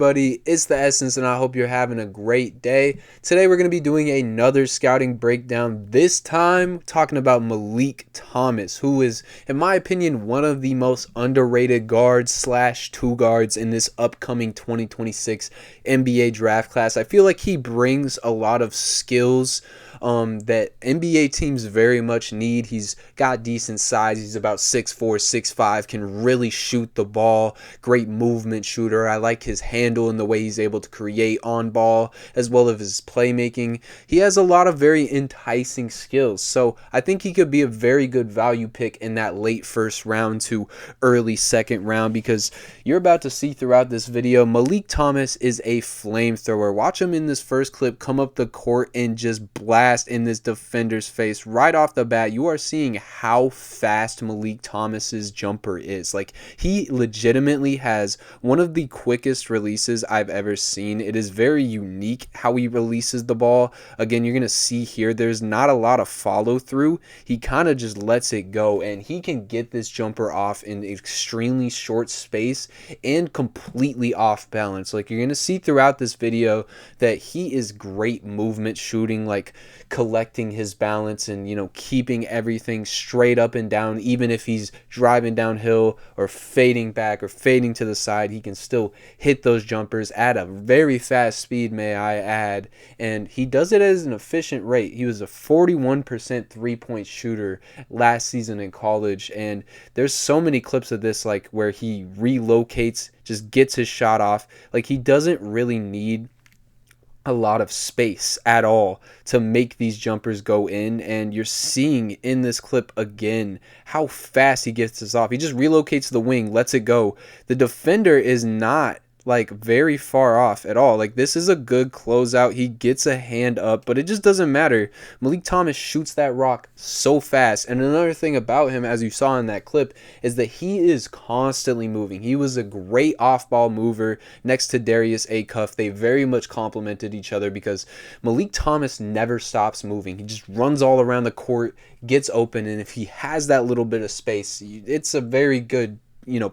Buddy, it's the Essence, and I hope you're having a great day. Today, we're going to be doing another scouting breakdown. This time, talking about Meleek Thomas, who is, in my opinion, one of the most underrated guards slash two guards in this upcoming 2026 NBA draft class. I feel like he brings a lot of skills that NBA teams very much need. He's got decent size. He's about 6'4", 6'5", can really shoot the ball. Great movement shooter. I like his handle and the way he's able to create on ball, as well as his playmaking. He has a lot of very enticing skills. So I think he could be a very good value pick in that late first round to early second round, because you're about to see throughout this video, Meleek Thomas is a flamethrower. Watch him in this first clip come up the court and just blast in this defender's face right off the bat. You are seeing how fast Meleek Thomas's jumper is. Like, he legitimately has one of the quickest releases I've ever seen. It is very unique how he releases the ball. Again, you're going to see here there's not a lot of follow through. He kind of just lets it go, and he can get this jumper off in extremely short space and completely off balance. Like, you're going to see throughout this video that he is great movement shooting, like collecting his balance and, you know, keeping everything straight up and down. Even if he's driving downhill or fading back or fading to the side, he can still hit those jumpers at a very fast speed, may I add. And he does it at an efficient rate. He was a 41% three-point shooter last season in college, and there's so many clips of this, like where he relocates, just gets his shot off. Like, he doesn't really need a lot of space at all to make these jumpers go in, and you're seeing in this clip again how fast he gets this off. He just relocates the wing, lets it go. The defender is not like very far off at all. Like, this is a good closeout. He gets a hand up, but it just doesn't matter. Meleek Thomas shoots that rock so fast. And another thing about him, as you saw in that clip, is that he is constantly moving. He was a great off-ball mover next to Darius Acuff. They very much complemented each other because Meleek Thomas never stops moving. He just runs all around the court, gets open, and if he has that little bit of space, it's a very good,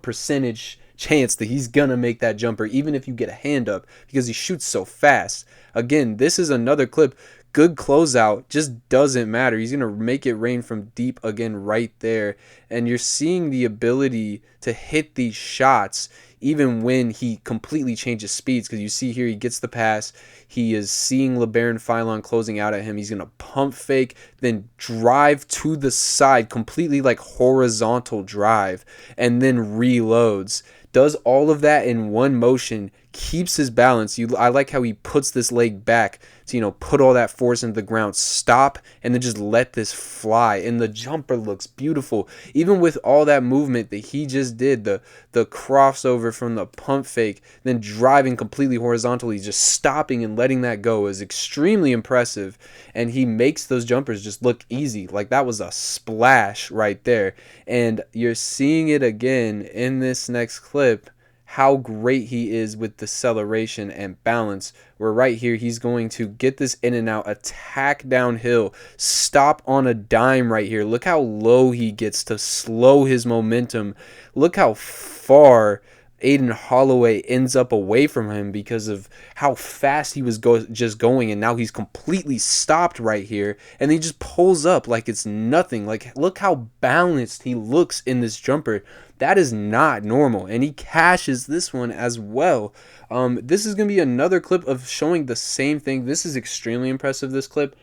percentage chance that he's gonna make that jumper, even if you get a hand up, because he shoots so fast. Again, this is another clip. Good closeout, just doesn't matter. He's gonna make it rain from deep again right there, and you're seeing the ability to hit these shots even when he completely changes speeds, because you see here he gets the pass, he is seeing LeBaron Philon closing out at him, he's going to pump fake, then drive to the side, completely like horizontal drive, and then reloads. Does all of that in one motion, keeps his balance. I like how he puts this leg back to, put all that force into the ground, stop, and then just let this fly. And the jumper looks beautiful. Even with all that movement that he just did, the crossover from the pump fake, then driving completely horizontally, just stopping and letting that go is extremely impressive. And he makes those jumpers just look easy. Like, that was a splash right there. And you're seeing it again in this next clip, how great he is with deceleration and balance, where right here he's going to get this in and out, attack downhill, stop on a dime right here. Look how low he gets to slow his momentum. Look how far Aiden Holloway ends up away from him because of how fast he was just going, and now he's completely stopped right here, and he just pulls up like it's nothing. Like, look how balanced he looks in this jumper. That is not normal, and he cashes this one as well. This is going to be another clip of showing the same thing. This is extremely impressive, this clip,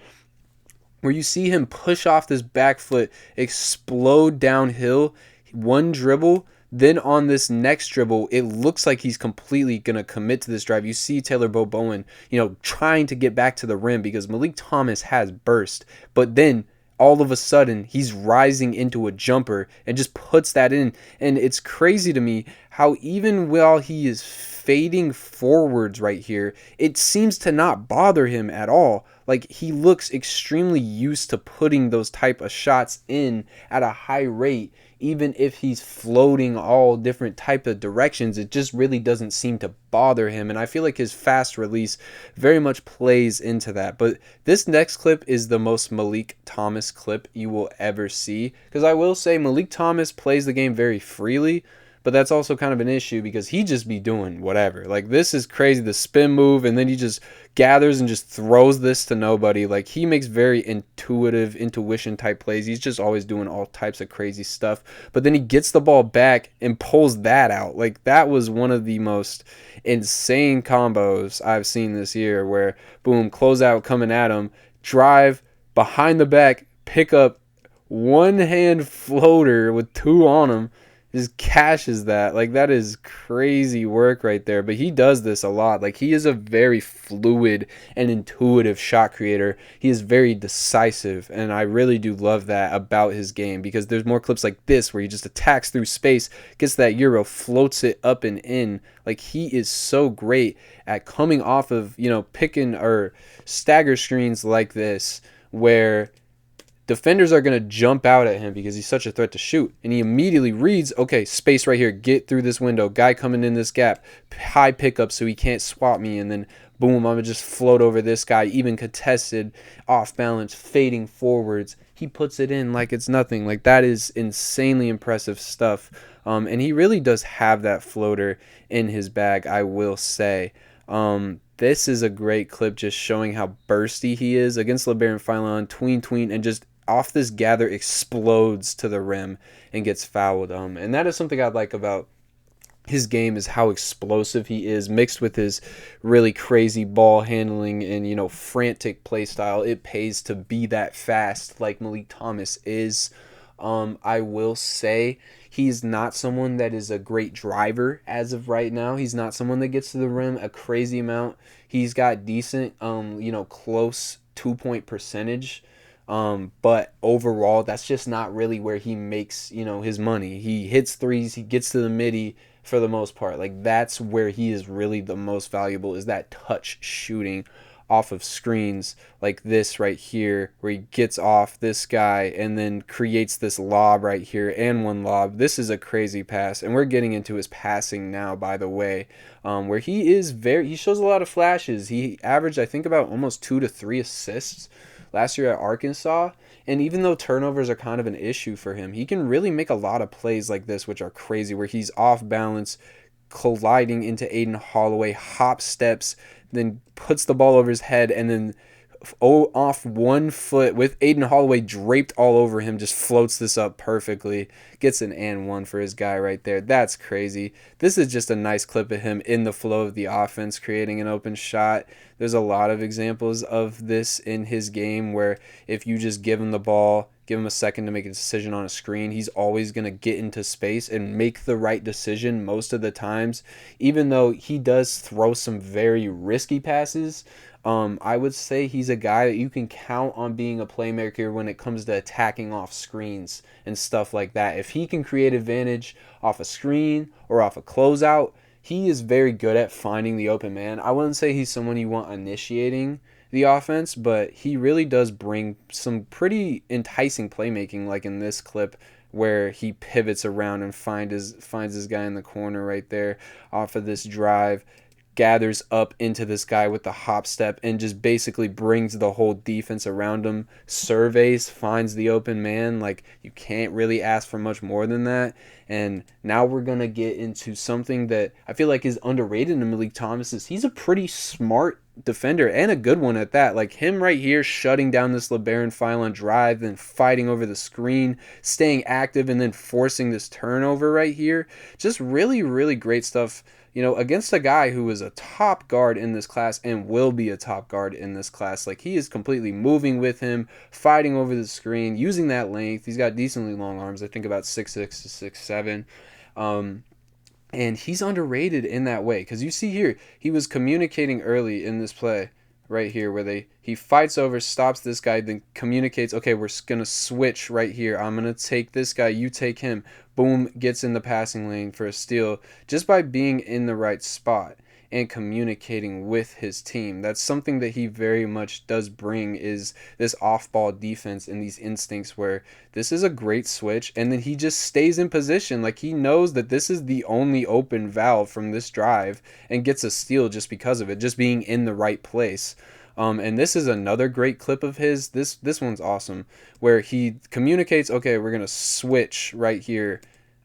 where you see him push off this back foot, explode downhill, one dribble. Then on this next dribble, it looks like he's completely going to commit to this drive. You see Taylor Bowen, trying to get back to the rim because Meleek Thomas has burst. But then all of a sudden, he's rising into a jumper and just puts that in. And it's crazy to me how even while he is fading forwards right here, it seems to not bother him at all. Like, he looks extremely used to putting those type of shots in at a high rate. Even if he's floating all different type of directions, it just really doesn't seem to bother him. And I feel like his fast release very much plays into that. But this next clip is the most Meleek Thomas clip you will ever see, because I will say Meleek Thomas plays the game very freely, but that's also kind of an issue because he just be doing whatever. Like, this is crazy, the spin move, and then he just gathers and just throws this to nobody. Like, he makes very intuition type plays. He's just always doing all types of crazy stuff, but then he gets the ball back and pulls that out. Like, that was one of the most insane combos I've seen this year, where boom, closeout coming at him, drive behind the back, pick up one hand floater with two on him, just cashes that. Like, that is crazy work right there. But he does this a lot. Like, he is a very fluid and intuitive shot creator. He is very decisive, and I really do love that about his game, because there's more clips like this where he just attacks through space, gets that euro, floats it up and in. Like, he is so great at coming off of, picking or stagger screens like this, where defenders are going to jump out at him because he's such a threat to shoot. And he immediately reads, okay, space right here, get through this window, guy coming in this gap, high pickup so he can't swap me, and then boom, I'm going to just float over this guy, even contested, off balance, fading forwards. He puts it in like it's nothing. Like, that is insanely impressive stuff. And he really does have that floater in his bag, I will say. This is a great clip just showing how bursty he is against LeBaron Philon, tween, and just off this gather explodes to the rim and gets fouled. And that is something I like about his game, is how explosive he is, mixed with his really crazy ball handling and, frantic play style. It pays to be that fast like Meleek Thomas is. I will say he's not someone that is a great driver as of right now. He's not someone that gets to the rim a crazy amount. He's got decent, close 2-point percentage. But overall, that's just not really where he makes, his money. He hits threes, he gets to the midi for the most part. Like, that's where he is really the most valuable, is that touch shooting off of screens like this right here, where he gets off this guy and then creates this lob right here, and one lob. This is a crazy pass, and we're getting into his passing now, by the way, where he shows a lot of flashes. He averaged, I think, about almost 2 to 3 assists last year at Arkansas. And even though turnovers are kind of an issue for him, he can really make a lot of plays like this, which are crazy, where he's off balance, colliding into Aden Holloway, hop steps, then puts the ball over his head, and then off 1 foot with Aden Holloway draped all over him, just floats this up perfectly, gets an and one for his guy right there. That's crazy. This is just a nice clip of him in the flow of the offense, creating an open shot. There's a lot of examples of this in his game, where if you just give him the ball, give him a second to make a decision on a screen, he's always going to get into space and make the right decision most of the times. Even though he does throw some very risky passes, I would say he's a guy that you can count on being a playmaker when it comes to attacking off screens and stuff like that. If he can create advantage off a screen or off a closeout, he is very good at finding the open man. I wouldn't say he's someone you want initiating the offense, but he really does bring some pretty enticing playmaking, like in this clip where he pivots around and finds his guy in the corner right there off of this drive, gathers up into this guy with the hop step, and just basically brings the whole defense around him, surveys, finds the open man. Like, you can't really ask for much more than that. And now we're going to get into something that I feel like is underrated in Meleek Thomas. He's a pretty smart defender, and a good one at that. Like, him right here shutting down this LeBaron Philon drive, then fighting over the screen, staying active, and then forcing this turnover right here. Just really, really great stuff, against a guy who is a top guard in this class and will be a top guard in this class. Like, he is completely moving with him, fighting over the screen, using that length. He's got decently long arms, I think about 6'6" to 6'7". And he's underrated in that way, because you see here, he was communicating early in this play right here, where he fights over, stops this guy, then communicates, okay, we're going to switch right here. I'm going to take this guy, you take him. Boom, gets in the passing lane for a steal just by being in the right spot and communicating with his team. That's something that he very much does bring, is this off-ball defense and these instincts where this is a great switch, and then he just stays in position. Like, he knows that this is the only open valve from this drive and gets a steal just because of it, just being in the right place. And this is another great clip of his. This one's awesome, where he communicates, okay, we're going to switch right here.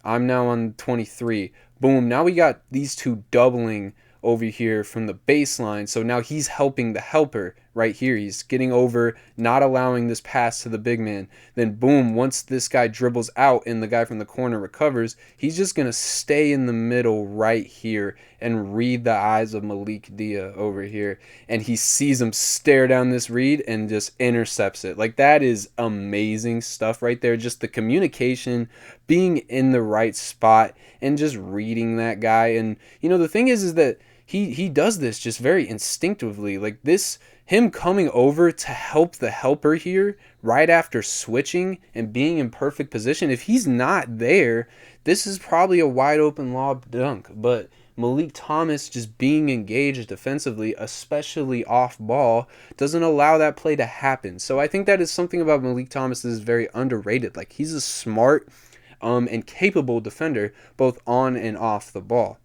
I'm now on 23. Boom. Now we got these two doubling over here from the baseline. So now he's helping the helper right here. He's getting over, not allowing this pass to the big man. Then boom, once this guy dribbles out and the guy from the corner recovers, he's just going to stay in the middle right here and read the eyes of Malik Dia over here. And he sees him stare down this read and just intercepts it. Like, that is amazing stuff right there. Just the communication, being in the right spot and just reading that guy. And, you know, the thing is that he does this just very instinctively. Like, this, him coming over to help the helper here right after switching and being in perfect position. If he's not there, this is probably a wide open lob dunk. But Meleek Thomas just being engaged defensively, especially off ball, doesn't allow that play to happen. So I think that is something about Meleek Thomas that is very underrated. Like, he's a smart and capable defender, both on and off the ball.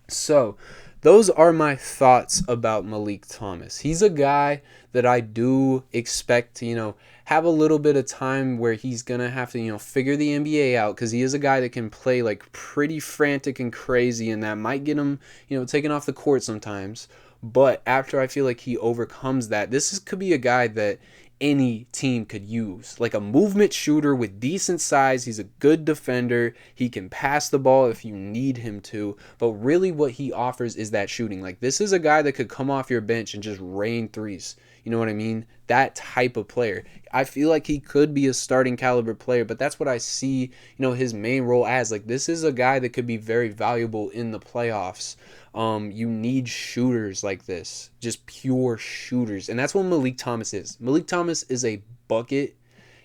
So those are my thoughts about Meleek Thomas. He's a guy that I do expect to, have a little bit of time where he's going to have to, figure the NBA out, because he is a guy that can play like pretty frantic and crazy, and that might get him, taken off the court sometimes. But after I feel like he overcomes that, could be a guy that any team could use. Like a movement shooter with decent size. He's a good defender. He can pass the ball if you need him to. But really what he offers is that shooting. Like, this is a guy that could come off your bench and just rain threes. You know what I mean? That type of player. I feel like he could be a starting caliber player, but that's what I see, his main role as. Like, this is a guy that could be very valuable in the playoffs. You need shooters like this, just pure shooters, and that's what Meleek Thomas is. Meleek Thomas is a bucket,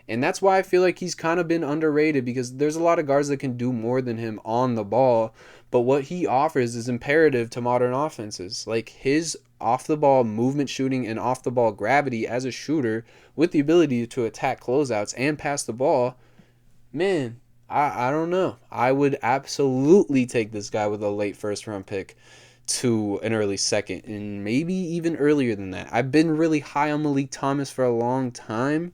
and that's why I feel like he's kind of been underrated, because there's a lot of guards that can do more than him on the ball, but what he offers is imperative to modern offenses. Like, his off the ball movement shooting and off the ball gravity as a shooter with the ability to attack closeouts and pass the ball, man, I don't know. I would absolutely take this guy with a late first round pick to an early second, and maybe even earlier than that. I've been really high on Meleek Thomas for a long time,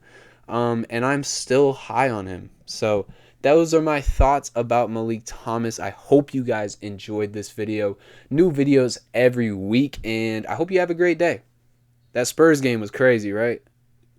and I'm still high on him. So those are my thoughts about Meleek Thomas. I hope you guys enjoyed this video. New videos every week, and I hope you have a great day. That Spurs game was crazy, right?